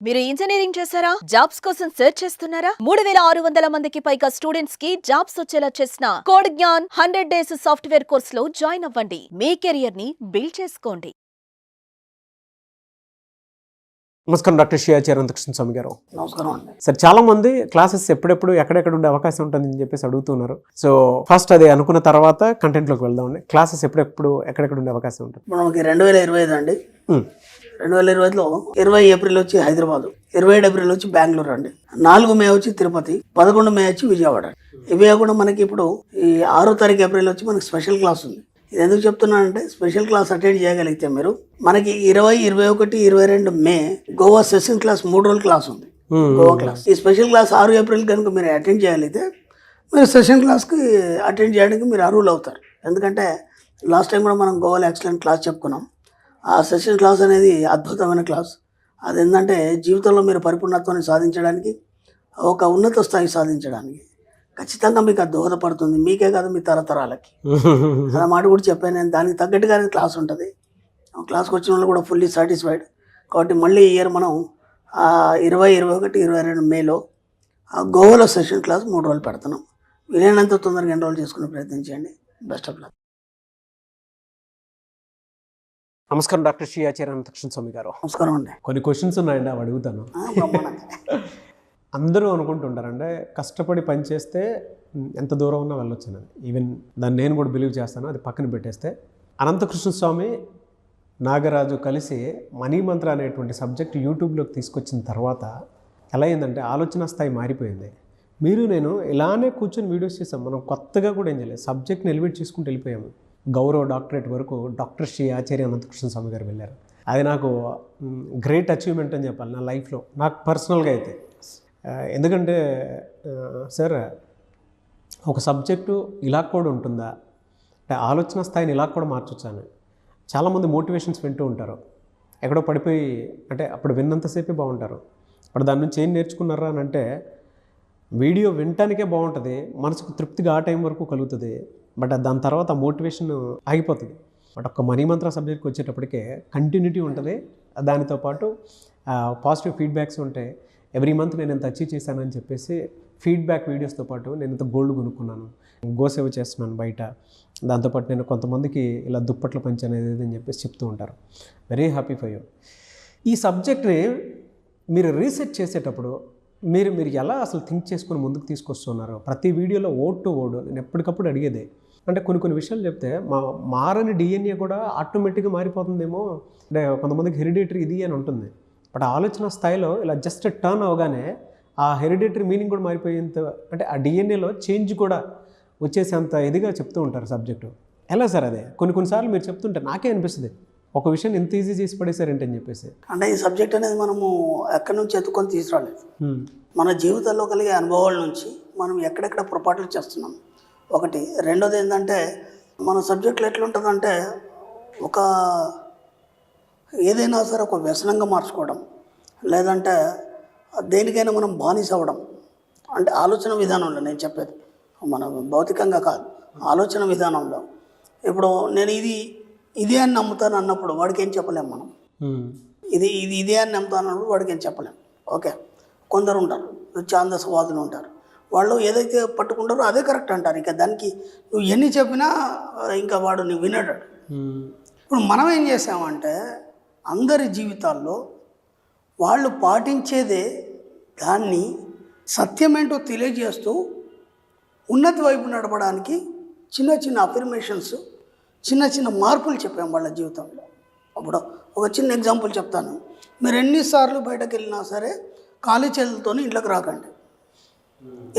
మీరు ఇంజనీరింగ్ చేశారా? జాబ్స్ కోసం సెర్చ్ చేస్తున్నారా? 3600 మందికి పైగా స్టూడెంట్స్ కి జాబ్స్ వచ్చేలా చేసిన code Gyan 100 days software course లో జాయిన్ అవ్వండి. మీ కెరియర్ ని బిల్డ్ చేసుకోండి. నమస్కారం డాక్టర్ శ్రీయాచార్య అనంతకృష్ణ స్వామి గారు. నమస్కారం అండి. సార్, చాలా మంది క్లాసెస్ ఎప్పుడెప్పుడు ఎక్కడెక్కడ ఉండే అవకాశం ఉంటుందని చెప్పేసి అడుగుతున్నారు. సో ఫస్ట్ అది అనుకున్న తర్వాత కంటెంట్లోకి వెళ్దామండి. క్లాసెస్ ఎప్పుడెప్పుడు ఎక్కడెక్కడ ఉండే అవకాశం ఉంటుంది? మనకి 2025 అండి. 2025లో 20 ఏప్రిల్ వచ్చి హైదరాబాద్, 27 ఏప్రిల్ వచ్చి బెంగళూరు అండి, 4 మే వచ్చి తిరుపతి, 11 మే వచ్చి విజయవాడ. ఇవే కూడా మనకి ఇప్పుడు ఈ 6 తారీఖు ఏప్రిల్ వచ్చి మనకి స్పెషల్ క్లాస్ ఉంది. ఇది ఎందుకు చెప్తున్నానంటే, స్పెషల్ క్లాస్ అటెండ్ చేయగలిగితే మీరు మనకి 20, 21, 22 మే గోవా సెషన్ క్లాస్ 3 రోజుల క్లాస్ ఉంది. గోవా క్లాస్. ఈ స్పెషల్ క్లాస్ 6 ఏప్రిల్ కనుక మీరు అటెండ్ చేయగలిగితే మీరు సెషన్ క్లాస్కి అటెండ్ చేయడానికి మీరు అర్హులు అవుతారు. ఎందుకంటే లాస్ట్ టైం కూడా మనం గోవాలో ఎక్సలెంట్ క్లాస్ చెప్పుకున్నాం. ఆ సెషన్ క్లాస్ అనేది అద్భుతమైన క్లాస్. అది ఏంటంటే జీవితంలో మీరు పరిపూర్ణత్వాన్ని సాధించడానికి, ఒక ఉన్నత స్థాయి సాధించడానికి ఖచ్చితంగా మీకు అది దోహదపడుతుంది. మీకే కాదు, మీ తరతరాలకి. అలా మాట కూడా చెప్పాను నేను. దానికి తగ్గట్టుగానే క్లాస్ ఉంటుంది. క్లాస్కి వచ్చిన వాళ్ళు కూడా ఫుల్లీ సాటిస్ఫైడ్. కాబట్టి మళ్ళీ ఈ ఇయర్ మనం 20, 21, 22 మేలో గోవాలో సెషన్ క్లాస్ 3 రోజులు పెడుతున్నాం. వీలైనంత తొందరగా ఎన్రోల్ చేసుకునే ప్రయత్నం చేయండి. Best of luck. నమస్కారం డాక్టర్ శ్రీయాచార్య అనంతకృష్ణ స్వామి గారు. నమస్కారం అండి. కొన్ని క్వశ్చన్స్ ఉన్నాయండి, అవి అడుగుతాను. అందరూ అనుకుంటుంటారంటే కష్టపడి పని చేస్తే ఎంత దూరం ఉన్నా వెళ్ళొచ్చు. ఈవెన్ దాన్ని నేను కూడా బిలీవ్ చేస్తాను. అది పక్కన పెట్టేస్తే అనంతకృష్ణ స్వామి, నాగరాజు కలిసి మనీ మంత్ర అనేటువంటి సబ్జెక్ట్ యూట్యూబ్లోకి తీసుకొచ్చిన తర్వాత ఎలా అయిందంటే ఆలోచన స్థాయి మారిపోయింది. మీరు నేను ఇలానే కూర్చొని వీడియోస్ చేసాం. మనం కొత్తగా కూడా ఏం చేయలేదు. సబ్జెక్ట్ని ఎలివేట్ చేసుకుంటూ వెళ్ళిపోయాము. గౌరవ డాక్టరేట్ వరకు డాక్టర్ శ్రీ ఆచార్య అనంతకృష్ణ స్వామి గారు వెళ్ళారు. అది నాకు గ్రేట్ అచీవ్మెంట్ అని చెప్పాలి నా లైఫ్లో, నాకు పర్సనల్గా అయితే. ఎందుకంటే సార్, ఒక సబ్జెక్టు ఇలా కూడా ఉంటుందా అంటే ఆలోచన స్థాయిని ఇలా కూడా మార్చొచ్చాను. చాలామంది మోటివేషన్స్ వింటూ ఉంటారు, ఎక్కడో పడిపోయి అంటే అప్పుడు విన్నంతసేపే బాగుంటారు. అప్పుడు దాని నుంచి ఏం నేర్చుకున్నారా అని అంటే, వీడియో వినటానికే బాగుంటుంది, మనసుకు తృప్తిగా ఆ టైం వరకు కలుగుతుంది. బట్ దాని తర్వాత మోటివేషన్ ఆగిపోతుంది. బట్ ఒక్క మనీ మంత్ర సబ్జెక్ట్కి వచ్చేటప్పటికే కంటిన్యూటీ ఉంటుంది. దానితో పాటు పాజిటివ్ ఫీడ్బ్యాక్స్ ఉంటాయి. ఎవ్రీ మంత్ నేను ఎంత అచీవ్ చేశానని చెప్పేసి ఫీడ్బ్యాక్ వీడియోస్తో పాటు నేను ఇంత గోల్డ్ కొనుక్కున్నాను, గోసేవ చేస్తున్నాను బయట, దాంతోపాటు నేను కొంతమందికి ఇలా దుప్పట్ల పంచి అనేది అని చెప్పేసి చెప్తూ ఉంటారు. Very happy for you. ఈ సబ్జెక్ట్ని మీరు రీసెర్చ్ చేసేటప్పుడు మీరు ఎలా అసలు థింక్ చేసుకుని ముందుకు తీసుకొస్తున్నారు? ప్రతి వీడియోలో ఓడ్ టు ఓడ్ నేను ఎప్పటికప్పుడు అడిగేదే. అంటే కొన్ని విషయాలు చెప్తే మారని డిఎన్ఏ కూడా ఆటోమేటిక్గా మారిపోతుందేమో, అంటే కొంతమందికి హెరిడేటరీ ఇది అని ఉంటుంది. బట్ ఆలోచన స్థాయిలో ఇలా జస్ట్ టర్న్ అవగానే ఆ హెరిడేటరీ మీనింగ్ కూడా మారిపోయేంత, అంటే ఆ డిఎన్ఏలో చేంజ్ కూడా వచ్చేసేంత ఇదిగా చెప్తూ ఉంటారు సబ్జెక్టు. ఎలా సార్ అదే? కొన్నిసార్లు మీరు చెప్తుంటే నాకే అనిపిస్తుంది, ఒక విషయం ఎంత ఈజీ చేసి పడేశారంటే అని చెప్పేసి. అంటే ఈ సబ్జెక్ట్ అనేది మనము ఎక్కడి నుంచి ఎత్తుకొని తీసుకురాలేదు. మన జీవితంలో కలిగే అనుభవాల నుంచి మనం ఎక్కడెక్కడ పొరపాట్లు చేస్తున్నాం ఒకటి. రెండోది ఏంటంటే, మన సబ్జెక్టులు ఎట్లుంటుందంటే, ఒక ఏదైనా సరే ఒక వ్యసనంగా మార్చుకోవడం, లేదంటే దేనికైనా మనం బానిస అవ్వడం. అంటే ఆలోచన విధానంలో నేను చెప్పేది, మన భౌతికంగా కాదు, ఆలోచన విధానంలో. ఇప్పుడు నేను ఇదే అని నమ్ముతాను అన్నప్పుడు వాడికి ఏం చెప్పలేము మనం. ఇదే అని నమ్ముతాను అన్నప్పుడు వాడికి ఏం చెప్పలేము. ఓకే, కొందరు ఉంటారు ఛాందసవాదులు ఉంటారు, వాళ్ళు ఏదైతే పట్టుకుంటారో అదే కరెక్ట్ అంటారు. ఇక దానికి నువ్వు ఎన్ని చెప్పినా ఇంకా వాడు నువ్వు వినడు. ఇప్పుడు మనం ఏం చేసామంటే, అందరి జీవితాల్లో వాళ్ళు పాటించేదే దాన్ని సత్యమేంటో తెలియజేస్తూ ఉన్నతి వైపు నడపడానికి చిన్న చిన్న అఫర్మేషన్స్, చిన్న చిన్న మార్పులు చెప్పాము వాళ్ళ జీవితంలో. అప్పుడు ఒక చిన్న ఎగ్జాంపుల్ చెప్తాను. మీరు ఎన్నిసార్లు బయటకు వెళ్ళినా సరే ఖాళీ చేతులతో ఇంట్లోకి రాకండి.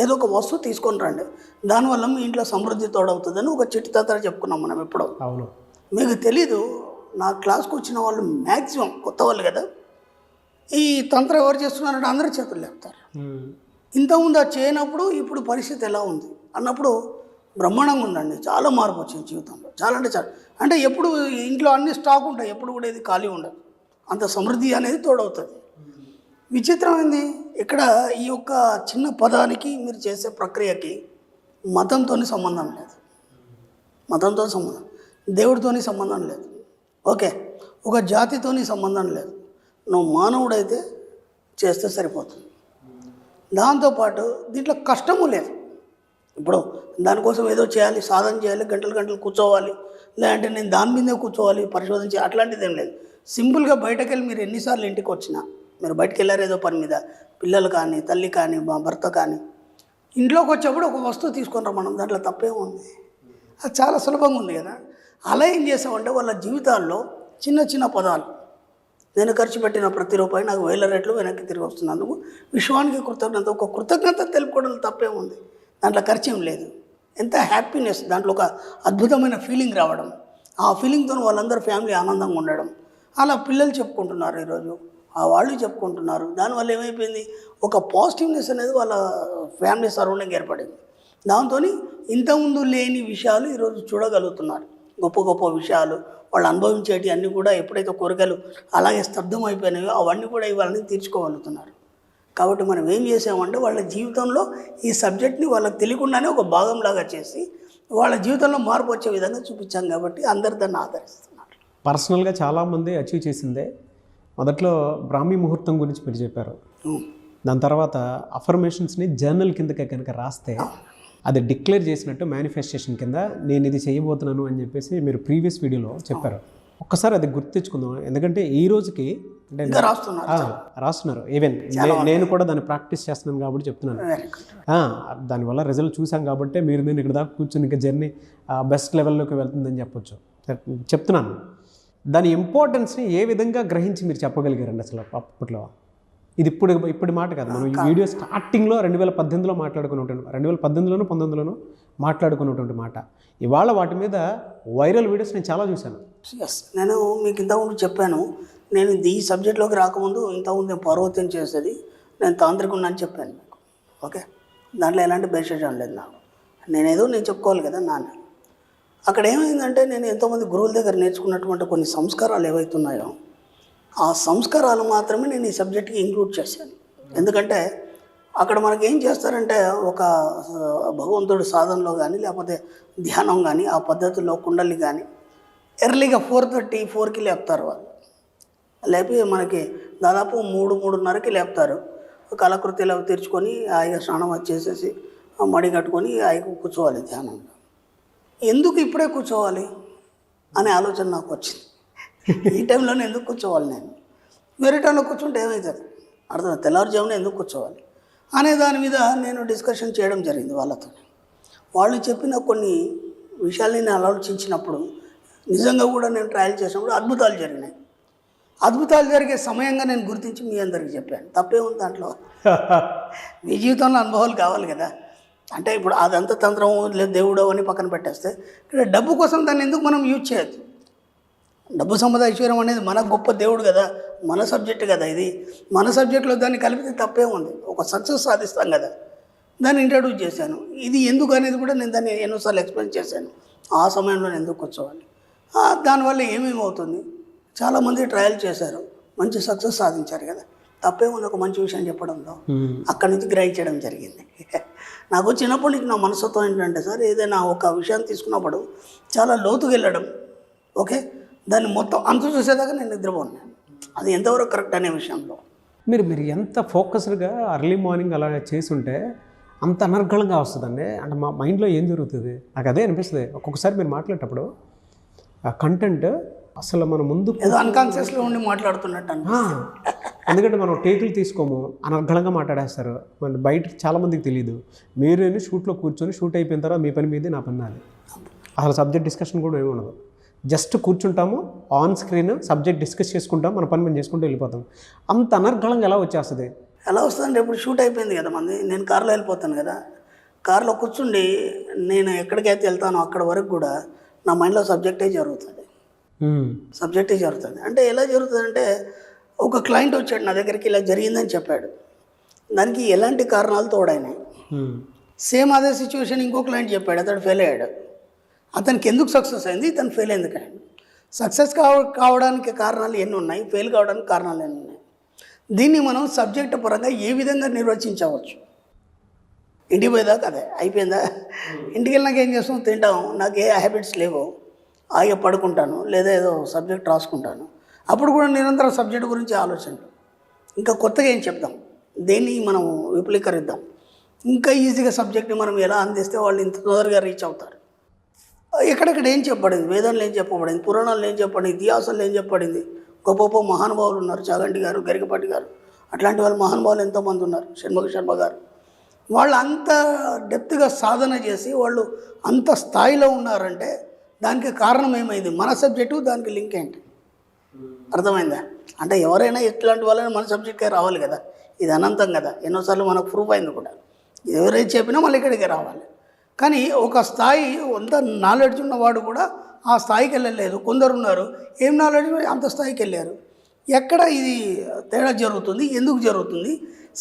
ఏదో ఒక వస్తువు తీసుకొని రండి, దానివల్ల మీ ఇంట్లో సమృద్ధి తోడవుతుందని ఒక చిట్టి తంత్రం చెప్పుకున్నాం మనం ఎప్పుడో. అవును, మీకు తెలీదు. నా క్లాస్కి వచ్చిన వాళ్ళు మ్యాక్సిమం కొత్త వాళ్ళు కదా, ఈ తంత్రం ఎవరు చేస్తున్నారంటే అందరి చేతులు లేపుతారు. ఇంతకుముందు అది చేయనప్పుడు ఇప్పుడు పరిస్థితి ఎలా ఉంది అన్నప్పుడు బ్రహ్మాండంగా ఉందండి. చాలా మార్పు వచ్చింది జీవితంలో, చాలా అంటే చాలా. అంటే ఎప్పుడు ఇంట్లో అన్ని స్టాక్ ఉంటాయి, ఎప్పుడు కూడా ఇది ఖాళీ ఉండదు, అంత సమృద్ధి అనేది తోడవుతుంది. విచిత్రమైంది, ఇక్కడ ఈ యొక్క చిన్న పదానికి మీరు చేసే ప్రక్రియకి మతంతో సంబంధం లేదు, మతంతో సంబంధం, దేవుడితోని సంబంధం లేదు. ఓకే, ఒక జాతితోని సంబంధం లేదు. నువ్వు మానవుడైతే చేస్తే సరిపోతుంది. దాంతోపాటు దీంట్లో కష్టము లేదు. ఇప్పుడు దానికోసం ఏదో చేయాలి, సాధన చేయాలి, గంటలు గంటలు కూర్చోవాలి, లేదంటే నేను దాని మీదే కూర్చోవాలి, పరిశోధన చేయాలి, అట్లాంటిది ఏం లేదు. సింపుల్గా బయటకు వెళ్ళి మీరు ఎన్నిసార్లు ఇంటికి వచ్చినా, మీరు బయటకు వెళ్ళారు ఏదో పని మీద, పిల్లలు కానీ, తల్లి కానీ, మా భర్త కానీ, ఇంట్లోకి వచ్చేప్పుడు ఒక వస్తువు తీసుకొని మనం, దాంట్లో తప్పేముంది? అది చాలా సులభంగా ఉంది కదా. అలా ఏం చేసామంటే వాళ్ళ జీవితాల్లో చిన్న చిన్న పదాలు, నేను ఖర్చు పెట్టిన ప్రతి రూపాయి నాకు 1000 రెట్లు వెనక్కి తిరిగి వస్తున్నందుకు విశ్వానికి కృతజ్ఞత, ఒక కృతజ్ఞత తెలుపుకోవడం తప్పేముంది? దాంట్లో ఖర్చు ఏం లేదు. ఎంత హ్యాపీనెస్, దాంట్లో ఒక అద్భుతమైన ఫీలింగ్ రావడం, ఆ ఫీలింగ్తో వాళ్ళందరూ ఫ్యామిలీ ఆనందంగా ఉండడం. అలా పిల్లలు చెప్పుకుంటున్నారు, ఈరోజు వాళ్ళు చెప్పుకుంటున్నారు. దానివల్ల ఏమైపోయింది, ఒక పాజిటివ్నెస్ అనేది వాళ్ళ ఫ్యామిలీ సరౌండింగ్ ఏర్పడింది. దాంతో ఇంతకుముందు లేని విషయాలు ఈరోజు చూడగలుగుతున్నారు. గొప్ప గొప్ప విషయాలు వాళ్ళు అనుభవించేటి అన్నీ కూడా ఎప్పుడైతే కోరికలు అలాగే స్తబ్దం అయిపోయినాయో అవన్నీ కూడా ఇవాళని తీర్చుకోగలుగుతున్నారు. కాబట్టి మనం ఏం చేసామంటే వాళ్ళ జీవితంలో ఈ సబ్జెక్ట్ని వాళ్ళకి తెలియకుండానే ఒక భాగంలాగా చేసి వాళ్ళ జీవితంలో మార్పు వచ్చే విధంగా చూపించాం. కాబట్టి అందరు దాన్ని ఆదరిస్తున్నారు. పర్సనల్గా చాలామంది అచీవ్ చేసిందే. మొదట్లో బ్రాహ్మీ ముహూర్తం గురించి మీరు చెప్పారు. దాని తర్వాత అఫర్మేషన్స్ని జర్నల్ కిందకి కనుక రాస్తే అది డిక్లేర్ చేసినట్టు మేనిఫెస్టేషన్ కింద నేను ఇది చేయబోతున్నాను అని చెప్పేసి మీరు ప్రీవియస్ వీడియోలో చెప్పారు. ఒక్కసారి అది గుర్తించుకుందాం. ఎందుకంటే ఈ రోజుకి అంటే రాస్తున్నారు. ఈవెన్ నేను కూడా దాన్ని ప్రాక్టీస్ చేస్తున్నాను కాబట్టి చెప్తున్నాను. దానివల్ల రిజల్ట్ చూసాం కాబట్టి మీరు నేను ఇక్కడ దాకా కూర్చొని ఇంకా జర్నీ బెస్ట్ లెవెల్లోకి వెళ్తుందని చెప్పొచ్చు. చెప్తున్నాను దాని ఇంపార్టెన్స్ని ఏ విధంగా గ్రహించి మీరు చెప్పగలిగారండి అసలు అప్పట్లో? ఇది ఇప్పుడు మాట కాదు, మనం ఈ వీడియో స్టార్టింగ్లో 2018లో మాట్లాడుకున్నటువంటి 2018లోనూ 19లోనూ మాట్లాడుకున్నటువంటి మాట. ఇవాళ వాటి మీద వైరల్ వీడియోస్ నేను చాలా చూశాను. ఎస్, నేను మీకు ఇంతకుముందు చెప్పాను, నేను ఈ సబ్జెక్ట్లోకి రాకముందు ఇంతకుముందు నేను పర్వతం చేసేది, నేను తాంత్రికున్నా అని చెప్పాను మీకు. ఓకే, దాంట్లో ఎలాంటి బేషజం లేదు నాకు. నేను చెప్పుకోవాలి కదా నాన్న. అక్కడ ఏమైందంటే నేను ఎంతోమంది గురువుల దగ్గర నేర్చుకున్నటువంటి కొన్ని సంస్కారాలు ఏవైతున్నాయో ఆ సంస్కారాలు మాత్రమే నేను ఈ సబ్జెక్ట్కి ఇంక్లూడ్ చేశాను. ఎందుకంటే అక్కడ మనకి ఏం చేస్తారంటే ఒక భగవంతుడు సాధనలో కానీ లేకపోతే ధ్యానం కానీ ఆ పద్ధతుల్లో కుండలి కానీ ఎర్లీగా 4:30-4కి లేపుతారు. వాళ్ళు లేపి మనకి దాదాపు 3-3:30కి లేపుతారు. కళకృత్యాలు అవి తెరుచుకొని హాయిగా స్నానం వచ్చేసేసి మడి కట్టుకొని హాయిగా కూర్చోవాలి ధ్యానంలో. ఎందుకు ఇప్పుడే కూర్చోవాలి అనే ఆలోచన నాకు వచ్చింది. ఈ టైంలోనే ఎందుకు కూర్చోవాలి, నేను వేరే టైంలో కూర్చుంటే ఏమవుతుంది అర్థం, తెల్లవారుజామున ఎందుకు కూర్చోవాలి అనే దాని మీద నేను డిస్కషన్ చేయడం జరిగింది వాళ్ళతో. వాళ్ళు చెప్పిన కొన్ని విషయాల్ని నేను ఆలోచించినప్పుడు నిజంగా కూడా నేను ట్రయల్ చేసినప్పుడు అద్భుతాలు జరిగినాయి. అద్భుతాలు జరిగే సమయంగా నేను గుర్తించి మీ అందరికీ చెప్పాను. తప్పే ఉంది దాంట్లో. మీ జీవితంలో అనుభవాలు కావాలి కదా. అంటే ఇప్పుడు అదంతా తంత్రం లేదు దేవుడు అని పక్కన పెట్టేస్తే ఇక్కడ డబ్బు కోసం దాన్ని ఎందుకు మనం యూజ్ చేయొద్దు. డబ్బు సంపద ఐశ్వర్యం అనేది మన గొప్ప దేవుడు కదా, మన సబ్జెక్ట్ కదా, ఇది మన సబ్జెక్ట్లో దాన్ని కలిపితే తప్పే ఉంది. ఒక సక్సెస్ సాధిస్తాం కదా, దాన్ని ఇంట్రడ్యూస్ చేశాను. ఇది ఎందుకు అనేది కూడా నేను దాన్ని ఎన్నోసార్లు ఎక్స్ప్లెయిన్ చేశాను. ఆ సమయంలో ఎందుకు కూర్చోవాలి, దానివల్ల ఏమేమి అవుతుంది. చాలామంది ట్రయల్ చేశారు, మంచి సక్సెస్ సాధించారు కదా, తప్పే ఉంది ఒక మంచి విషయం చెప్పడంలో. అక్కడి నుంచి గ్రహించడం జరిగింది. నాకు చిన్నప్పటి నుంచి నా మనస్తత్వం ఏంటంటే సార్, ఏదైనా ఒక విషయాన్ని తీసుకున్నప్పుడు చాలా లోతుకు వెళ్ళడం, ఓకే, దాన్ని మొత్తం అంత చూసేదాకా నేను నిద్రపోన్నాను. అది ఎంతవరకు కరెక్ట్ అనే విషయంలో మీరు ఎంత ఫోకస్డ్గా అర్లీ మార్నింగ్ అలా చేసుంటే అంత అనర్గళంగా వస్తుందండి. అంటే మా మైండ్లో ఏం జరుగుతుంది నాకు అదే అనిపిస్తుంది. ఒక్కొక్కసారి మీరు మాట్లాడేటప్పుడు ఆ కంటెంట్ అసలు మన ముందు ఏదో అన్కాన్షియస్లో ఉండి మాట్లాడుతున్నట్టు అనిపిస్తుంది. ఎందుకంటే మనం టేకులు తీసుకోము, అనర్గళంగా మాట్లాడేస్తారు. మన బయట చాలామందికి తెలియదు. మీరు షూట్లో కూర్చొని షూట్ అయిపోయిన తర్వాత మీ పని మీదే నా పని నాది. అసలు సబ్జెక్ట్ డిస్కషన్ కూడా ఏమి ఉండదు. జస్ట్ కూర్చుంటాము, ఆన్ స్క్రీన్ సబ్జెక్ట్ డిస్కస్ చేసుకుంటాం, మన పని మేము చేసుకుంటూ వెళ్ళిపోతాం. అంత అనర్గళంగా ఎలా వచ్చేస్తుంది? ఎలా వస్తుందంటే ఇప్పుడు షూట్ అయిపోయింది కదా మంది, నేను కారులో వెళ్ళిపోతాను కదా, కారులో కూర్చుండి నేను ఎక్కడికైతే వెళ్తానో అక్కడ వరకు కూడా నా మైండ్లో సబ్జెక్టే జరుగుతుంది. అంటే ఎలా జరుగుతుందంటే ఒక క్లయింట్ వచ్చాడు నా దగ్గరికి, ఇలా జరిగిందని చెప్పాడు. దానికి ఎలాంటి కారణాలు తోడైనాయి. సేమ్ అదే సిచ్యువేషన్ ఇంకో క్లయింట్ చెప్పాడు, అతడు ఫెయిల్ అయ్యాడు. అతనికి ఎందుకు సక్సెస్ అయింది, ఇతను ఫెయిల్ ఎందుకు అయ్యాడు. సక్సెస్ కావడానికి కారణాలు ఎన్ని ఉన్నాయి, ఫెయిల్ కావడానికి కారణాలు ఎన్ని ఉన్నాయి. దీన్ని మనం సబ్జెక్ట్ పరంగా ఏ విధంగా నిర్వచించవచ్చు. ఇంటికి పోయేదాకా అదే అయిపోయిందా, ఇంటికి వెళ్ళినాక ఏం చేస్తాం, తింటాం, నాకు ఏ హ్యాబిట్స్ లేవు, ఆగే పడుకుంటాను, లేదా ఏదో సబ్జెక్ట్ రాసుకుంటాను. అప్పుడు కూడా నిరంతరం సబ్జెక్ట్ గురించి ఆలోచనలు. ఇంకా కొత్తగా ఏం చెప్దాం, దేన్ని మనం విపులీకరిద్దాం, ఇంకా ఈజీగా సబ్జెక్ట్ని మనం ఎలా అందిస్తే వాళ్ళు ఇంత తొందరగా రీచ్ అవుతారు. ఎక్కడెక్కడ ఏం చెప్పబడింది, వేదంలో ఏం చెప్పబడింది, పురాణాల్లో ఏం చెప్పబడింది, ఇతిహాసాల్లో ఏం చెప్పబడింది. గొప్ప గొప్ప మహానుభావులు ఉన్నారు, చాగంటి గారు, గరికపాటి గారు, అట్లాంటి వాళ్ళు మహానుభావులు ఎంతోమంది ఉన్నారు, షణ్ముఖ శర్మ గారు. వాళ్ళు అంత డెప్త్గా సాధన చేసి వాళ్ళు అంత స్థాయిలో ఉన్నారంటే దానికి కారణం ఏమైంది, మన సబ్జెక్టు దానికి లింక్ ఏంటి, అర్థమైందా? అంటే ఎవరైనా ఇట్లాంటి వాళ్ళని మన సబ్జెక్ట్కే రావాలి కదా, ఇది అనంతం కదా, ఎన్నోసార్లు మనకు ప్రూఫ్ అయింది కూడా. ఎవరైతే చెప్పినా మళ్ళీ ఇక్కడికే రావాలి. కానీ ఒక స్థాయి అంత నాలెడ్జ్ ఉన్నవాడు కూడా ఆ స్థాయికి వెళ్ళలేదు. కొందరు ఉన్నారు ఏం నాలెడ్జ్ అంత స్థాయికి వెళ్ళారు. ఎక్కడ ఇది తేడా జరుగుతుంది, ఎందుకు జరుగుతుంది?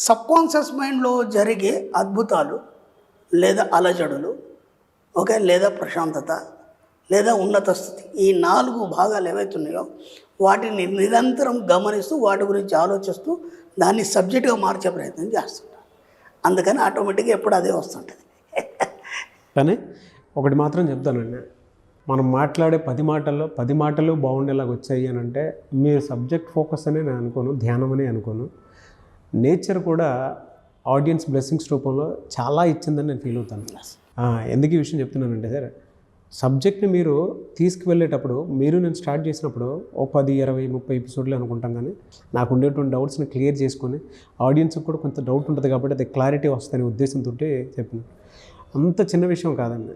సబ్కాన్షియస్ మైండ్లో జరిగే అద్భుతాలు లేదా అలజడులు, ఓకే, లేదా ప్రశాంతత లేదా ఉన్నత స్థితి, ఈ 4 భాగాలు ఏవైతున్నాయో వాటిని నిరంతరం గమనిస్తూ వాటి గురించి ఆలోచిస్తూ దాన్ని సబ్జెక్టుగా మార్చే ప్రయత్నం చేస్తుంటారు. అందుకని ఆటోమేటిక్గా ఎప్పుడు అదే వస్తుంటుంది. కానీ ఒకటి మాత్రం చెప్తానండి, మనం మాట్లాడే 10 మాటలు బాగుండేలాగా వచ్చాయి అని అంటే మీరు సబ్జెక్ట్ ఫోకస్ అనే నేను అనుకోను, ధ్యానం అనే అనుకోను. నేచర్ కూడా ఆడియన్స్ బ్లెస్సింగ్స్ రూపంలో చాలా ఇచ్చిందని నేను ఫీల్ అవుతాను. ఎందుకు ఈ విషయం చెప్తున్నానంటే సార్, సబ్జెక్ట్ని మీరు తీసుకువెళ్ళేటప్పుడు నేను స్టార్ట్ చేసినప్పుడు ఓ 10, 20, 30 ఎపిసోడ్లు అనుకుంటాం. కానీ నాకు ఉండేటువంటి డౌట్స్ని క్లియర్ చేసుకొని ఆడియన్స్కి కూడా కొంత డౌట్ ఉంటుంది కాబట్టి అది క్లారిటీ వస్తుందనే ఉద్దేశంతో చెప్పిన. అంత చిన్న విషయం కాదండి.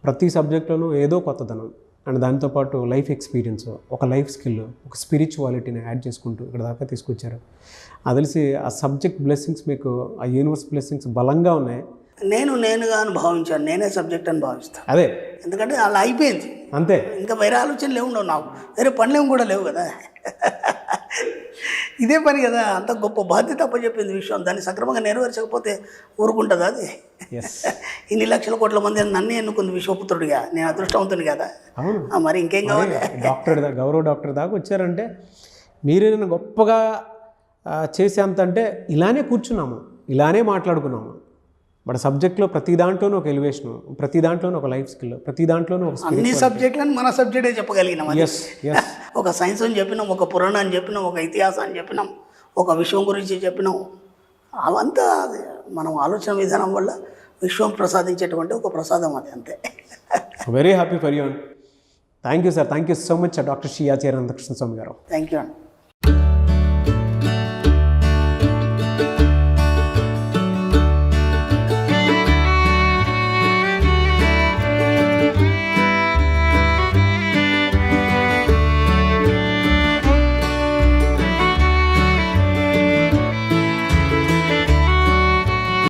ప్రతి సబ్జెక్ట్లోనూ ఏదో కొత్తదనం అండ్ దాంతోపాటు లైఫ్ ఎక్స్పీరియన్స్, ఒక లైఫ్ స్కిల్, ఒక స్పిరిచువాలిటీని యాడ్ చేసుకుంటూ ఇక్కడ దాకా తీసుకొచ్చారు. అది తెలిసి ఆ సబ్జెక్ట్ బ్లెస్సింగ్స్ మీకు, ఆ యూనివర్స్ బ్లెస్సింగ్స్ బలంగా ఉన్నాయి. నేనుగా అని భావించాను, నేనే సబ్జెక్ట్ అని భావిస్తాను. అదే, ఎందుకంటే అలా అయిపోయింది అంతే, ఇంకా వేరే ఆలోచనలు ఏముండవు, నాకు వేరే పనులేము కూడా లేవు కదా. ఇదే పని కదా, అంత గొప్ప బాధ్యత అప్పచెప్పింది విషయం, దాన్ని సక్రమంగా నెరవేర్చకపోతే ఊరుకుంటుందా అది? ఇన్ని లక్షల కోట్ల మంది నన్ను ఎన్నుకుంది విశ్వపుత్రుడిగా, నేను అదృష్టవంతుని కదా. మరి ఇంకేం కావాలి? గౌరవ డాక్టర్ దాకా వచ్చారంటే మీరే నన్ను గొప్పగా చేసేంత అంటే ఇలానే కూర్చున్నాము, ఇలానే మాట్లాడుకున్నాము. బట్ సబ్జెక్ట్లో ప్రతి దాంట్లోనూ ఒక ఎలివేషను, ప్రతి దాంట్లోనూ ఒక లైఫ్ స్కిల్, ప్రతి దాంట్లోనూ ఒక అన్ని సబ్జెక్టులను మన సబ్జెక్టే చెప్పగలిగినాం. ఒక సైన్స్ అని చెప్పినాం, ఒక పురాణం అని చెప్పినాం, ఒక ఇతిహాసం అని చెప్పినాం, ఒక విశ్వం గురించి చెప్పినాం. అవంతా మనం ఆలోచన విధానం వల్ల విశ్వం ప్రసాదించేటువంటి ఒక ప్రసాదం అది, అంతే. Very happy for you. Thank you sir, thank you so much doctor Shri Acharya Anantakrishna Swami గారు. థ్యాంక్ యూ అండి.